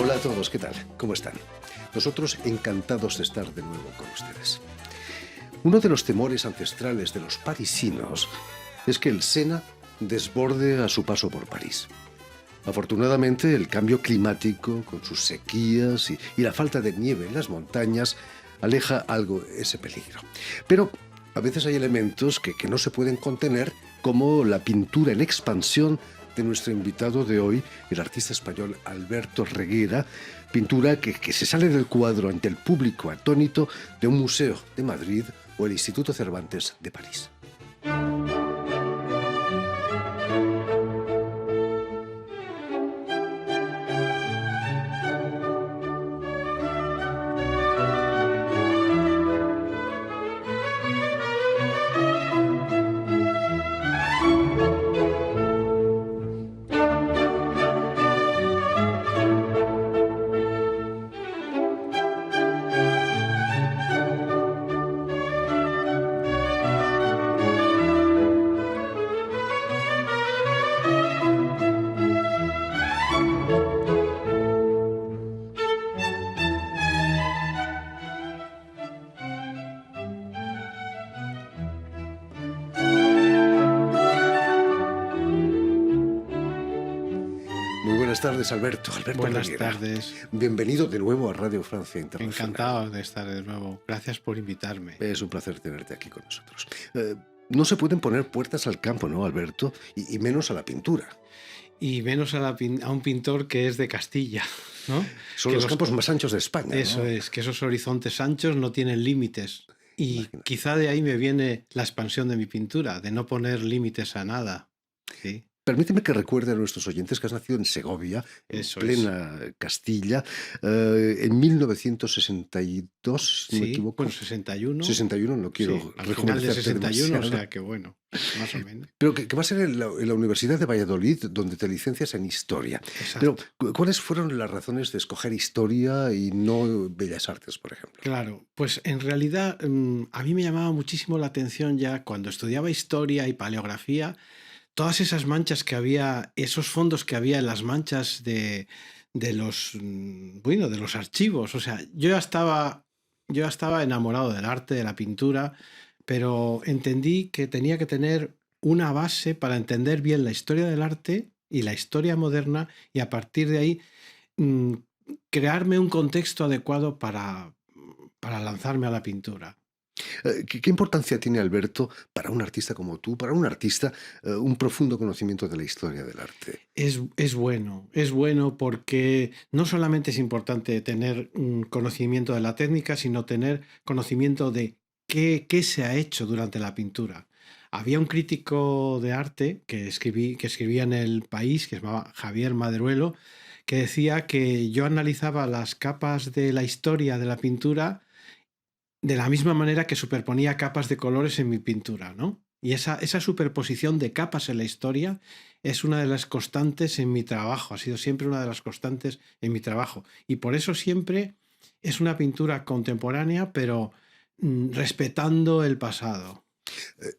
Hola a todos, ¿qué tal? ¿Cómo están? Nosotros encantados de estar de nuevo con ustedes. Uno de los temores ancestrales de los parisinos es que el Sena desborde a su paso por París. Afortunadamente, el cambio climático, con sus sequías y la falta de nieve en las montañas, aleja algo ese peligro. Pero a veces hay elementos que no se pueden contener, como la pintura en expansión de nuestro invitado de hoy, el artista español Alberto Reguera, pintura que se sale del cuadro ante el público atónito de un museo de Madrid o el Instituto Cervantes de París. Muy buenas tardes, Alberto. Alberto Buenas Reguera. tardes. Bienvenido de nuevo a Radio Francia Internacional. Encantado de estar de nuevo. Gracias por invitarme. Es un placer tenerte aquí con nosotros. No se pueden poner puertas al campo, ¿no, Alberto? Y menos a la pintura. Y menos a un pintor que es de Castilla, ¿no? Son Que los campos más anchos de España, Eso ¿no? es, que esos horizontes anchos no tienen límites. Y Imagínate. quizá de ahí me viene la expansión de mi pintura, de no poner límites a nada. Sí, Permíteme que recuerde a nuestros oyentes que has nacido en Segovia, en eso es. plena Castilla, en 1962, si no me Sí, equivoco. bueno, 61. 61, no quiero Sí, al final de rejuvenecerte 61, o demasiado. sea que bueno, más o menos. Pero que va a ser en la Universidad de Valladolid, donde te licencias en Historia. Pero, Exacto. ¿cuáles fueron las razones de escoger Historia y no Bellas Artes, por ejemplo? Claro, pues en realidad a mí me llamaba muchísimo la atención ya cuando estudiaba historia y paleografía, todas esas manchas que había, esos fondos que había en las manchas de los, bueno, de los archivos. O sea, yo ya estaba enamorado del arte, de la pintura, pero entendí que tenía que tener una base para entender bien la historia del arte y la historia moderna y a partir de ahí mm, crearme un contexto adecuado para lanzarme a la pintura. ¿Qué importancia tiene, Alberto, para un artista como tú, para un artista, un profundo conocimiento de la historia del arte? Es bueno porque no solamente es importante tener un conocimiento de la técnica, sino tener conocimiento de qué se ha hecho durante la pintura. Había un crítico de arte que escribía en El País, que se llamaba Javier Maderuelo, que decía que yo analizaba las capas de la historia de la pintura de la misma manera que superponía capas de colores en mi pintura, ¿no? Y esa superposición de capas en la historia es una de las constantes en mi trabajo, ha sido siempre una de las constantes en mi trabajo. Y por eso siempre es una pintura contemporánea, pero respetando el pasado.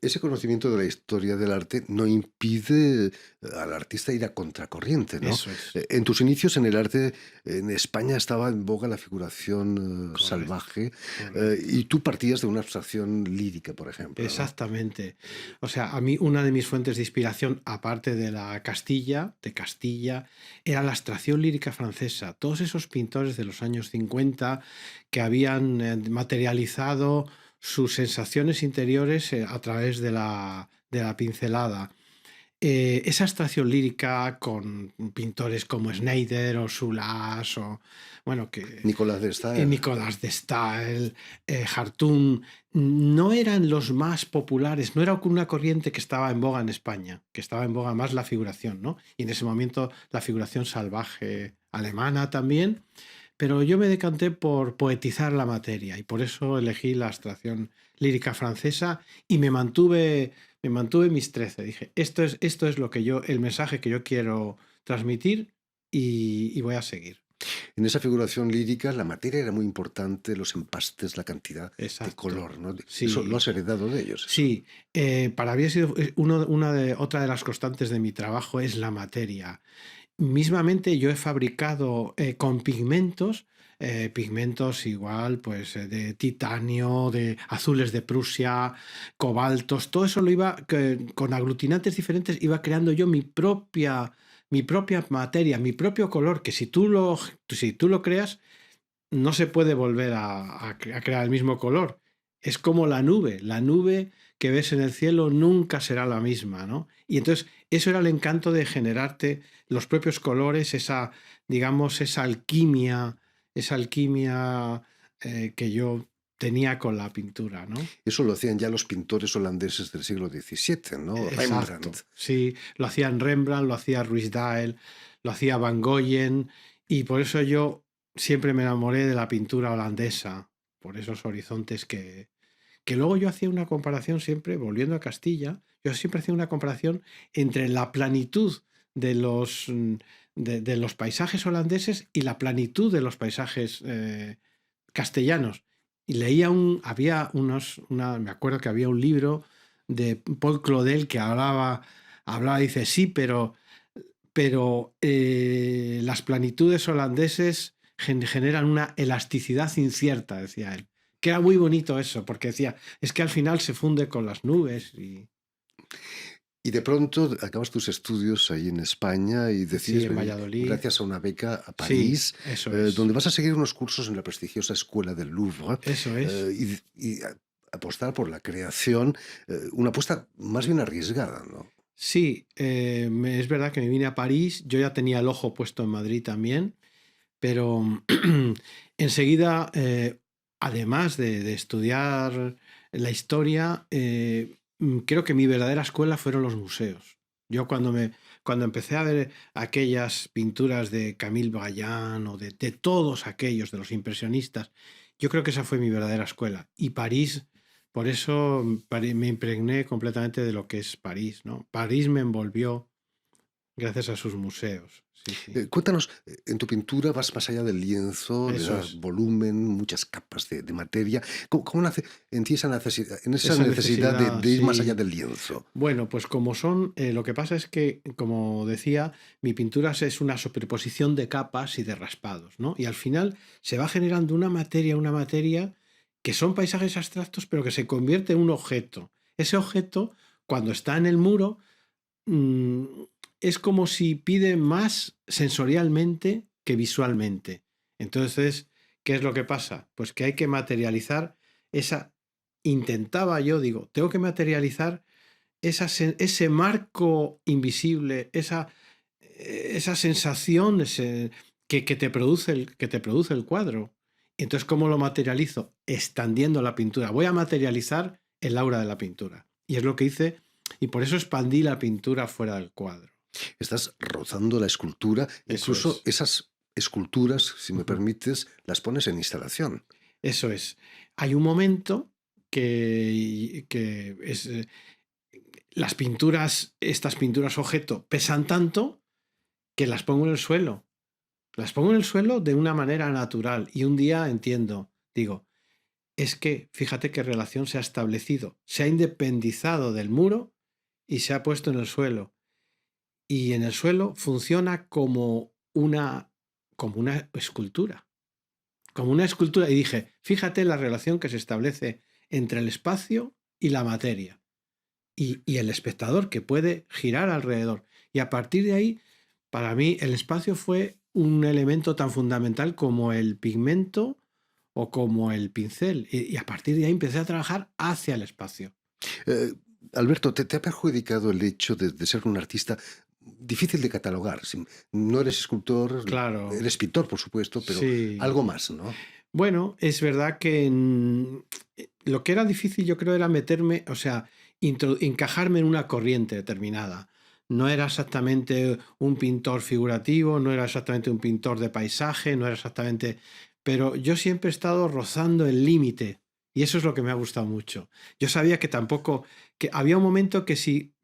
Ese conocimiento de la historia del arte no impide al artista ir a contracorriente, ¿no? Eso es, En tus inicios en el arte, en España estaba en boga la figuración correcto, salvaje, correcto. y tú partías de una abstracción lírica, por ejemplo, ¿no? Exactamente. O sea, a mí una de mis fuentes de inspiración, aparte de Castilla, era la abstracción lírica francesa. Todos esos pintores de los años 50 que habían materializado sus sensaciones interiores a través de la pincelada. Esa abstracción lírica con pintores como Schneider o Soulas o, bueno, que Nicolás de Stael. Nicolas de Stael, Hartung, no eran los más populares, no era una corriente que estaba en boga en España, que estaba en boga más la figuración, ¿no? Y en ese momento la figuración salvaje alemana también, pero yo me decanté por poetizar la materia y por eso elegí la abstracción lírica francesa y me mantuve mis 13. Dije, esto es lo que el mensaje que yo quiero transmitir y voy a seguir. En esa figuración lírica la materia era muy importante, los empastes, la cantidad de Exacto. color, ¿no? Eso lo Sí, has heredado de ellos, eso. sí. Para mí ha sido otra de las constantes de mi trabajo es la materia. Mismamente yo he fabricado con pigmentos igual, pues de titanio, de azules de Prusia, cobaltos, todo eso lo iba, con aglutinantes diferentes, iba creando yo mi propia materia, mi propio color, que si tú lo creas, no se puede volver a crear el mismo color. Es como la nube que ves en el cielo nunca será la misma, ¿no? Y entonces eso era el encanto de generarte los propios colores, esa, digamos, esa alquimia que yo tenía con la pintura, ¿no? Eso lo hacían ya los pintores holandeses del siglo XVII, ¿no? Rembrandt. Exacto, sí, lo hacían Rembrandt, lo hacía Ruysdael, lo hacía Van Goyen, y por eso yo siempre me enamoré de la pintura holandesa, por esos horizontes que luego yo hacía una comparación siempre, volviendo a Castilla, yo siempre hacía una comparación entre la planitud de de los paisajes holandeses y la planitud de los paisajes castellanos. Y me acuerdo que había un libro de Paul Claudel que dice, sí, pero las planitudes holandeses generan una elasticidad incierta, decía él. Que era muy bonito eso, porque decía, es que al final se funde con las nubes. Y de pronto acabas tus estudios ahí en España y Sí, decides en venir, Valladolid. gracias a una beca, a Sí, París, eso es. donde vas a seguir unos cursos en la prestigiosa Escuela del Louvre Eso es. apostar por la creación, una apuesta más bien arriesgada, ¿no? Sí, es verdad que me vine a París, yo ya tenía el ojo puesto en Madrid también, pero enseguida, además de estudiar la historia, creo que mi verdadera escuela fueron los museos. Yo cuando empecé a ver aquellas pinturas de Camille Baillan o de todos aquellos, de los impresionistas, yo creo que esa fue mi verdadera escuela. Y París, por eso me impregné completamente de lo que es París, ¿no? París me envolvió gracias a sus museos. Sí, sí. Cuéntanos, en tu pintura vas más allá del lienzo, le Eso das es. volumen, muchas capas de materia. ¿Cómo nace en ti esa Esa necesidad necesidad, de ir más allá sí. del lienzo? Bueno, pues lo que pasa es que, como decía, mi pintura es una superposición de capas y de raspados, ¿no? Y al final se va generando una materia que son paisajes abstractos, pero que se convierte en un objeto. Ese objeto, cuando está en el muro, mm, es como si pide más sensorialmente que visualmente. Entonces, ¿qué es lo que pasa? Pues que hay que materializar esa... Intentaba yo, digo, tengo que materializar ese marco invisible, esa sensación que te produce el cuadro. Entonces, ¿cómo lo materializo? Expandiendo la pintura. Voy a materializar el aura de la pintura. Y es lo que hice, y por eso expandí la pintura fuera del cuadro. Estás rozando la escultura, Eso incluso es. esas esculturas, si me Ujú. permites, las pones en instalación. Eso es. Hay un momento que es, estas pinturas objeto, pesan tanto que las pongo en el suelo. Las pongo en el suelo de una manera natural y un día entiendo, digo, es que fíjate qué relación se ha establecido, se ha independizado del muro y se ha puesto en el suelo. Y en el suelo funciona como una escultura, como una escultura. Y dije, fíjate la relación que se establece entre el espacio y la materia y el espectador que puede girar alrededor. Y a partir de ahí, para mí, el espacio fue un elemento tan fundamental como el pigmento o como el pincel. Y a partir de ahí empecé a trabajar hacia el espacio. Eh, Alberto, ¿te ha perjudicado el hecho de ser un artista difícil de catalogar? No eres escultor, Claro, eres pintor, por supuesto, pero sí. algo más, ¿no? Bueno, es verdad que lo que era difícil yo creo era meterme, o sea, encajarme en una corriente determinada. No era exactamente un pintor figurativo, no era exactamente un pintor de paisaje, no era exactamente... Pero yo siempre he estado rozando el límite y eso es lo que me ha gustado mucho. Yo sabía que tampoco, que había un momento que si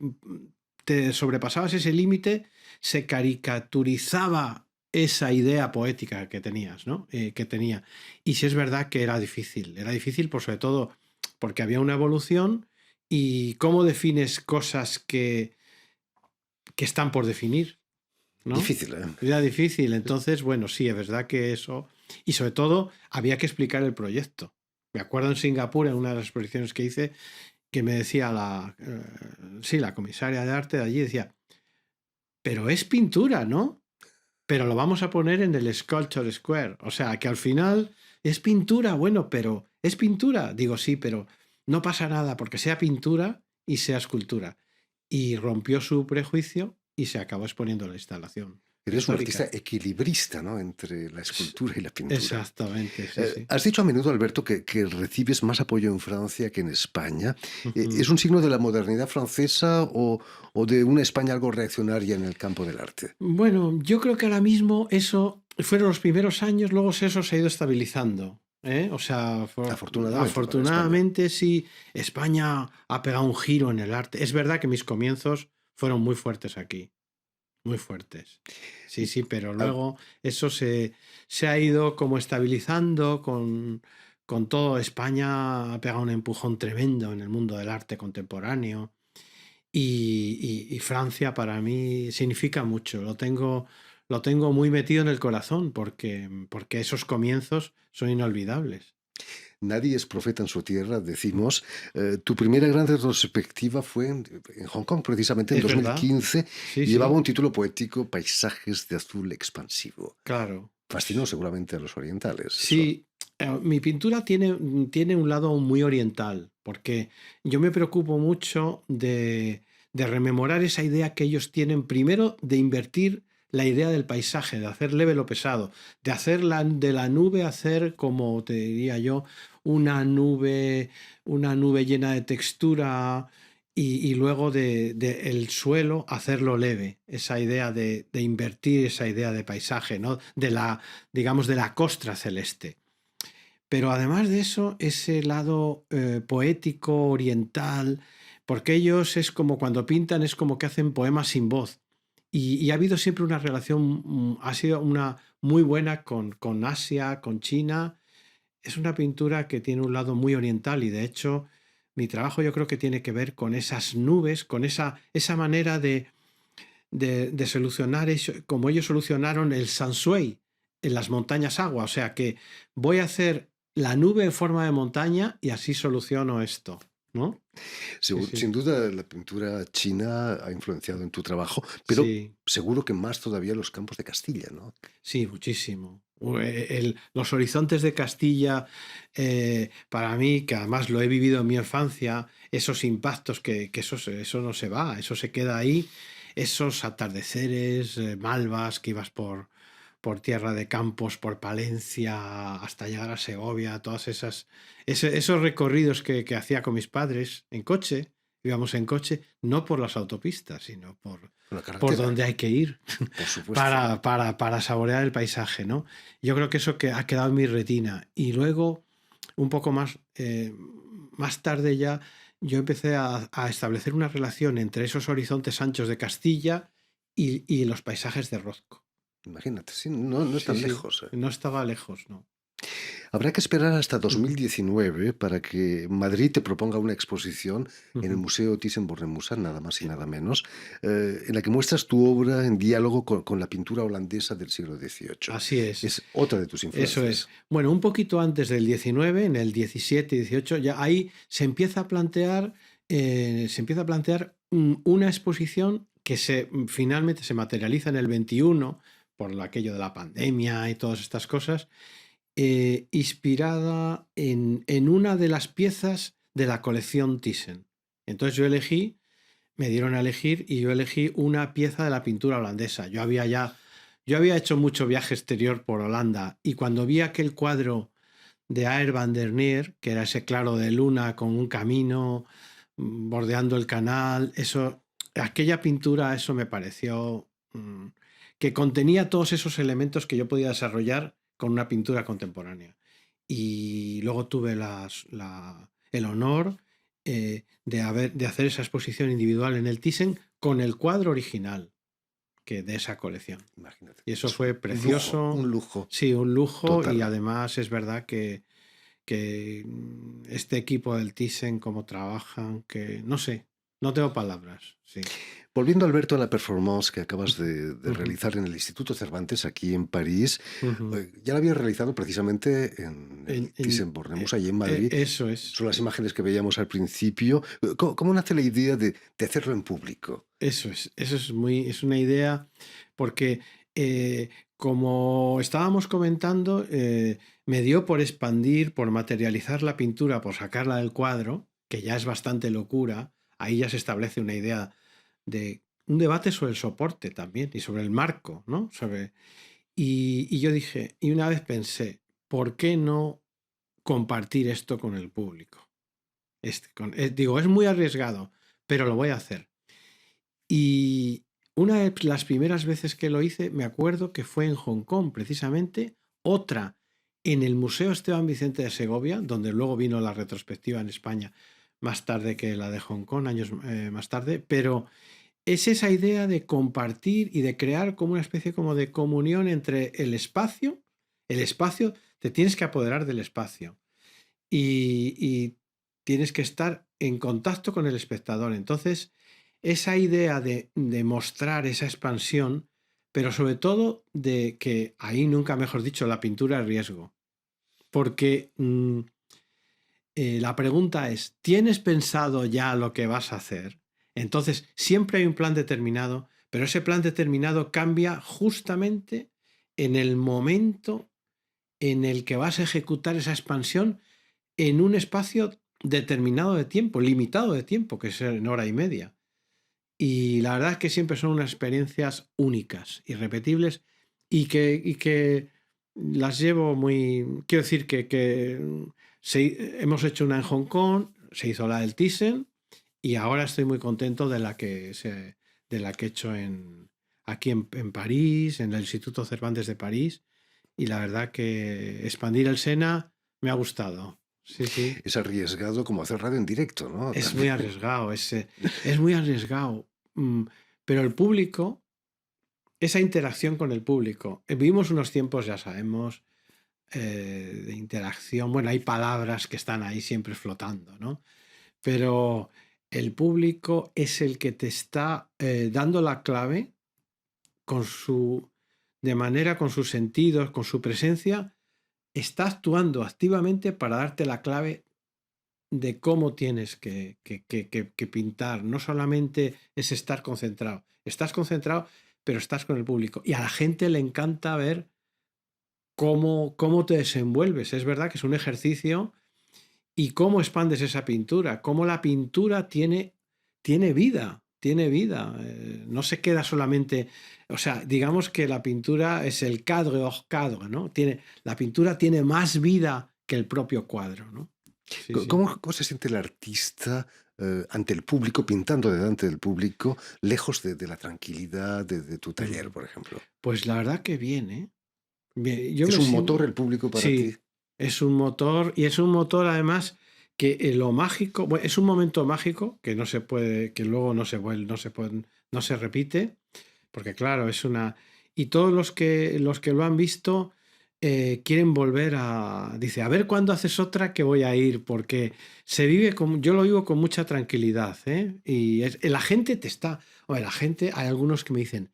te sobrepasabas ese límite, se caricaturizaba esa idea poética que tenías, ¿no? Que tenía. Y sí es verdad que era difícil por sobre todo porque había una evolución y cómo defines cosas que están por definir. ¿no? Difícil, ¿eh? Era difícil. Entonces, bueno, sí, es verdad que eso. Y sobre todo, había que explicar el proyecto. Me acuerdo en Singapur, en una de las exposiciones que hice, que me decía sí, la comisaria de arte de allí, decía, pero es pintura, ¿no? Pero lo vamos a poner en el Sculpture Square. O sea, que al final es pintura, bueno, pero es pintura. Digo, sí, pero no pasa nada porque sea pintura y sea escultura. Y rompió su prejuicio y se acabó exponiendo la instalación Eres un artista pictórica. equilibrista, ¿no? Entre la escultura y la pintura. Exactamente, sí, sí. Has dicho a menudo, Alberto, que recibes más apoyo en Francia que en España. ¿Es Ujú. un signo de la modernidad francesa o de una España algo reaccionaria en el campo del arte? Bueno, yo creo que ahora mismo eso fueron los primeros años, luego eso se ha ido estabilizando. ¿Eh? O sea, Afortunadamente para España. afortunadamente sí, España ha pegado un giro en el arte. Es verdad que mis comienzos fueron muy fuertes aquí, muy fuertes. Sí, sí, pero Ah, luego eso se ha ido como estabilizando con todo. España ha pegado un empujón tremendo en el mundo del arte contemporáneo. Y Francia para mí significa mucho. Lo tengo muy metido en el corazón porque esos comienzos son inolvidables. nadie es profeta en su tierra, decimos. Tu primera gran retrospectiva fue en Hong Kong, precisamente en Es verdad. 2015, Sí, y llevaba sí, un título poético, Paisajes de azul expansivo. claro. Fascinó seguramente a los orientales, eso. Sí, mi pintura tiene un lado muy oriental, porque yo me preocupo mucho de rememorar esa idea que ellos tienen, primero de invertir la idea del paisaje, de hacer leve lo pesado, de hacer de la nube hacer, como te diría yo, una nube, una nube llena de textura y luego de el suelo hacerlo leve, esa idea de invertir esa idea de paisaje, ¿no? Digamos, de la costra celeste. Pero además de eso, ese lado poético, oriental, porque ellos es como cuando pintan, es como que hacen poemas sin voz. Y ha habido siempre una relación, ha sido una muy buena con Asia, con China. Es una pintura que tiene un lado muy oriental y de hecho mi trabajo yo creo que tiene que ver con esas nubes, con esa manera de solucionar eso, como ellos solucionaron el Sansui en las montañas agua. O sea que voy a hacer la nube en forma de montaña y así soluciono esto, ¿no? Sí, Sin sí, duda la pintura china ha influenciado en tu trabajo, pero sí, seguro que más todavía los campos de Castilla, ¿no? sí, muchísimo. Los horizontes de Castilla, para mí, que además lo he vivido en mi infancia, esos impactos que eso no se va, eso se queda ahí, esos atardeceres, malvas que ibas por Tierra de Campos, por Palencia, hasta llegar a Segovia, esos recorridos que hacía con mis padres en coche, íbamos en coche, no por las autopistas, sino La por carretera, donde hay que ir por supuesto. para saborear el paisaje, ¿no? Yo creo que eso que ha quedado en mi retina. Y luego, un poco más tarde ya, yo empecé a establecer una relación entre esos horizontes anchos de Castilla y los paisajes de Rozco. Imagínate, sí, no es Sí, tan sí, lejos. no estaba lejos, no. Habrá que esperar hasta Ujú, 2019 para que Madrid te proponga una exposición en el ujú. Museo Thyssen-Bornemisza, nada más y nada menos, en la que muestras tu obra en diálogo con la pintura holandesa del siglo XVIII. Así es, Es otra de tus eso es. influencias. Bueno, un poquito antes del 19, en el 17 y 18, ya ahí se empieza a plantear una exposición que finalmente se materializa en el 21 por aquello de la pandemia y todas estas cosas, inspirada en una de las piezas de la colección Thyssen. Entonces me dieron a elegir y yo elegí una pieza de la pintura holandesa. Yo había hecho mucho viaje exterior por Holanda y cuando vi aquel cuadro de Aer van der Neer, que era ese claro de luna con un camino bordeando el canal, aquella pintura, eso me pareció que contenía todos esos elementos que yo podía desarrollar con una pintura contemporánea. Y luego tuve el honor de hacer esa exposición individual en el Thyssen con el cuadro original de esa colección. Imagínate. Y eso Es fue precioso, un lujo sí, un lujo y total. además es verdad que este equipo del Thyssen, cómo trabajan, que no sé, no tengo palabras, sí. Volviendo, Alberto, a la performance que acabas de Ujú, realizar en el Instituto Cervantes, aquí en París, ujú. ya la habías realizado precisamente en el Thyssen-Bornemus, allí en Madrid. Eso es, Son las imágenes que veíamos al principio. ¿Cómo nace la idea de hacerlo en público? eso es es una idea, porque como estábamos comentando, me dio por expandir, por materializar la pintura, por sacarla del cuadro, que ya es bastante locura. Ahí ya se establece una idea de un debate sobre el soporte también y sobre el marco, ¿no? Y yo dije, y una vez pensé, ¿por qué no compartir esto con el público? Digo, es muy arriesgado, pero lo voy a hacer. Y una de las primeras veces que lo hice, me acuerdo que fue en Hong Kong, precisamente, otra en el Museo Esteban Vicente de Segovia, donde luego vino la retrospectiva en España más tarde que la de Hong Kong, años más tarde, pero es esa idea de compartir y de crear como una especie como de comunión entre el espacio, te tienes que apoderar del espacio y tienes que estar en contacto con el espectador. Entonces, esa idea de mostrar esa expansión, pero sobre todo de que ahí nunca mejor dicho, la pintura es riesgo. Porque la pregunta es, ¿tienes pensado ya lo que vas a hacer? Entonces, siempre hay un plan determinado, pero ese plan determinado cambia justamente en el momento en el que vas a ejecutar esa expansión en un espacio determinado de tiempo, limitado de tiempo, que es en hora y media. Y la verdad es que siempre son unas experiencias únicas, irrepetibles y que las llevo muy... Quiero decir hemos hecho una en Hong Kong, se hizo la del Thyssen y ahora estoy muy contento de la que he hecho aquí en París, en el Instituto Cervantes de París. Y la verdad que expandir el Sena me ha gustado. Sí, sí. Es arriesgado como hacer radio en directo, ¿no? Es muy También. arriesgado, es muy arriesgado. mm, Pero el público, esa interacción con el público, vivimos unos tiempos, ya sabemos, de interacción. Bueno, hay palabras que están ahí siempre flotando, ¿no? Pero el público es el que te está dando la clave con de manera, con sus sentidos, con su presencia, está actuando activamente para darte la clave de cómo tienes que pintar. No solamente es estar concentrado. Estás concentrado, pero estás con el público. Y a la gente le encanta ver cómo te desenvuelves. Es verdad que es un ejercicio y cómo expandes esa pintura. Cómo la pintura tiene vida. Tiene vida. No se queda solamente... O sea, digamos que la pintura es el cadre hors cadre, ¿no? La pintura tiene más vida que el propio cuadro, ¿no? Sí, sí. ¿Cómo se siente el artista ante el público, pintando delante del público, lejos de la tranquilidad de tu taller, Ujú. por ejemplo? Pues la verdad que bien, ¿eh? Bien, yo ¿Es me un motor siento... el público para ti? Sí, es un motor y es un motor además que lo mágico, bueno, es un momento mágico que no se puede, que luego no se vuelve, no se repite, porque claro, es una... Y todos los que lo han visto quieren volver a... Dice, a ver cuándo haces otra que voy a ir, porque yo lo vivo con mucha tranquilidad, ¿eh? La gente te está... Oye, la gente, hay algunos que me dicen,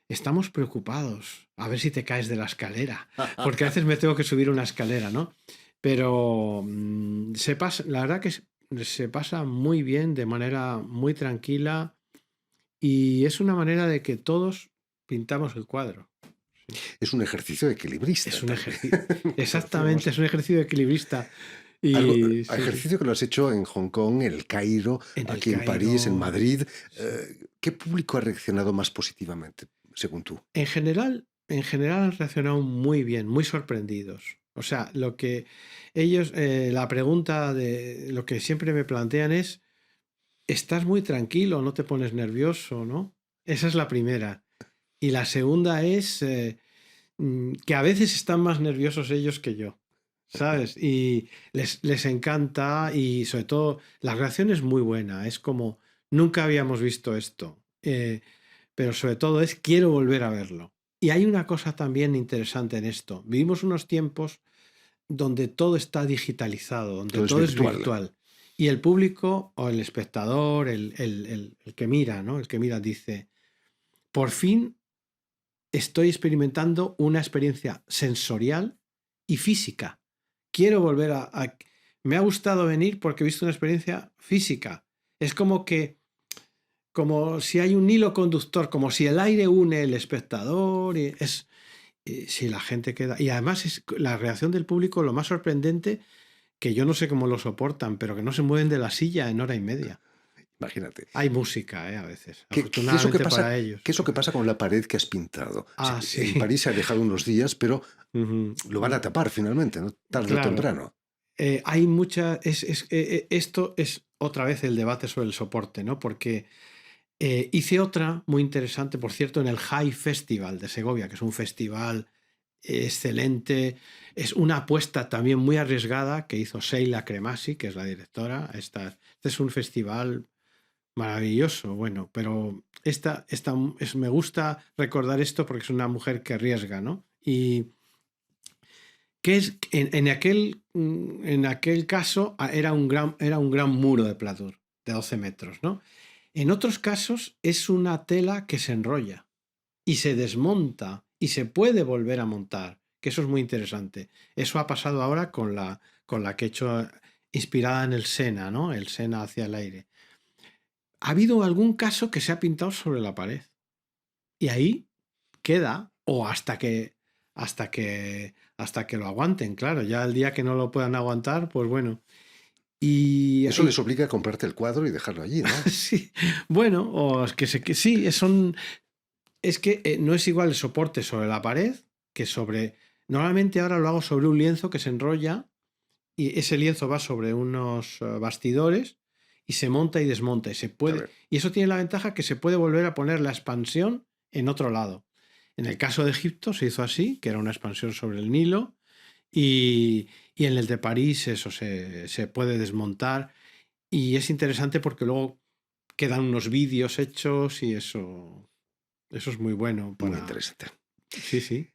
estamos preocupados, a ver si te caes de la escalera, porque a veces me tengo que subir una escalera, ¿no? Pero la verdad que se pasa muy bien, de manera muy tranquila, y es una manera de que todos pintamos el cuadro. Sí. Es un ejercicio de equilibrista Es un también. ejercicio, exactamente, Decíamos. es un ejercicio equilibrista. Algo, Y sí, sí. ejercicio que lo has hecho en Hong Kong, en El Cairo, En el aquí en París, en Cairo, Madrid. sí. ¿Qué público ha reaccionado más positivamente, según tú? En general han reaccionado muy bien, muy sorprendidos. O sea, lo que ellos, la pregunta de lo que siempre me plantean es, ¿estás muy tranquilo? ¿No te pones nervioso? ¿No? Esa es la primera. Y la segunda es que a veces están más nerviosos ellos que yo, ¿sabes? Y les encanta y sobre todo la reacción es muy buena. Es como, nunca habíamos visto esto. Pero sobre todo es quiero volver a verlo. Y hay una cosa también interesante en esto. Vivimos unos tiempos donde todo está digitalizado, donde Todo es todo es virtual. virtual. Y el público o el espectador, el que mira, ¿no? El que mira dice, por fin estoy experimentando una experiencia sensorial y física. Quiero volver Me ha gustado venir porque he visto una experiencia física. Es como si hay un hilo conductor, como si el aire une el espectador. Si la gente queda... Y además es la reacción del público lo más sorprendente, que yo no sé cómo lo soportan, pero que no se mueven de la silla en hora y media. Imagínate. Hay música, a veces, ¿Qué es lo que afortunadamente pasa, para ellos. qué es lo que pasa con la pared que has pintado? O sea, en Sí. París se ha dejado unos días, pero Ujú. lo van a tapar finalmente, ¿no? Tarde o Claro. temprano. Hay mucha... esto es otra vez el debate sobre el soporte, ¿no? Porque hice otra muy interesante, por cierto, en el High Festival de Segovia, que es un festival excelente. Es una apuesta también muy arriesgada que hizo Sheila Cremasi, que es la directora. Este es un festival maravilloso, bueno, pero me gusta recordar esto porque es una mujer que arriesga, ¿no? Y que es en aquel caso era un gran muro de pladur de 12 metros, ¿no? En otros casos es una tela que se enrolla y se desmonta y se puede volver a montar, que eso es muy interesante. Eso ha pasado ahora con la que he hecho inspirada en el Sena, ¿no? El Sena hacia el aire. Ha habido algún caso que se ha pintado sobre la pared y ahí queda, o hasta que lo aguanten, claro. Ya el día que no lo puedan aguantar, pues bueno. Eso les obliga a comprarte el cuadro y dejarlo allí, ¿no? Sí, bueno, o es que sí, es que no es igual el soporte sobre la pared que sobre... Normalmente ahora lo hago sobre un lienzo que se enrolla y ese lienzo va sobre unos bastidores y se monta y desmonta y se A puede... ver, Y eso tiene la ventaja que se puede volver a poner la expansión en otro lado. En el caso de Egipto se hizo así, que era una expansión sobre el Nilo, y en el de París eso se puede desmontar y es interesante porque luego quedan unos vídeos hechos y eso es muy bueno muy para... interesante. Sí, sí.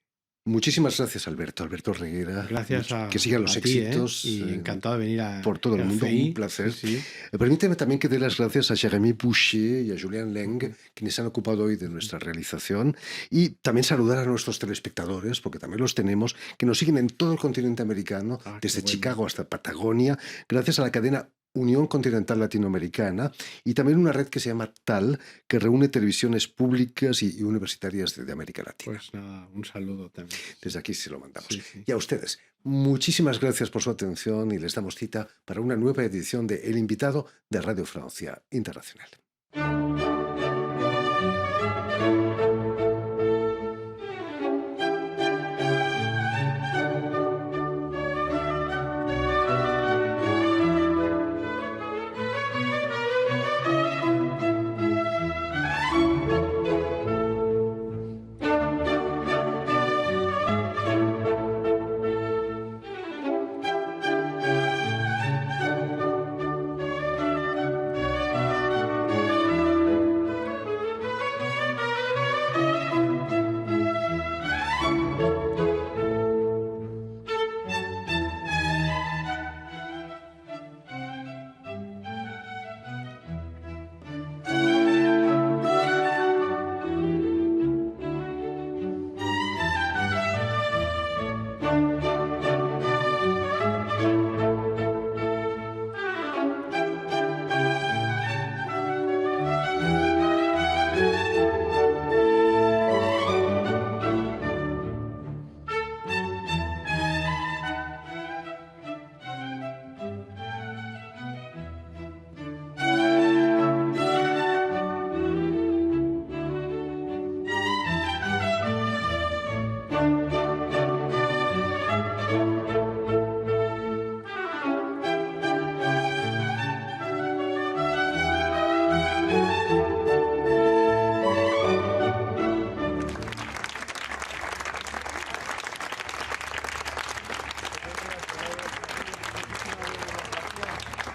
Muchísimas gracias, Alberto Reguera. Gracias Que sigan los a ti, ¿eh? éxitos Y encantado de venir a por todo el mundo. Un RFI. Sí, placer. sí. Permíteme también que dé las gracias a Jérémy Boucher y a Julien Leng, quienes se han ocupado hoy de nuestra realización. Y también saludar a nuestros telespectadores, porque también los tenemos, que nos siguen en todo el continente americano, Qué desde bueno. Chicago hasta Patagonia, gracias a la cadena Unión Continental Latinoamericana y también una red que se llama TAL, que reúne televisiones públicas y universitarias de América Latina. Pues nada, un saludo también. Desde aquí se lo mandamos. Sí, sí. Y a ustedes, muchísimas gracias por su atención y les damos cita para una nueva edición de El Invitado de Radio Francia Internacional.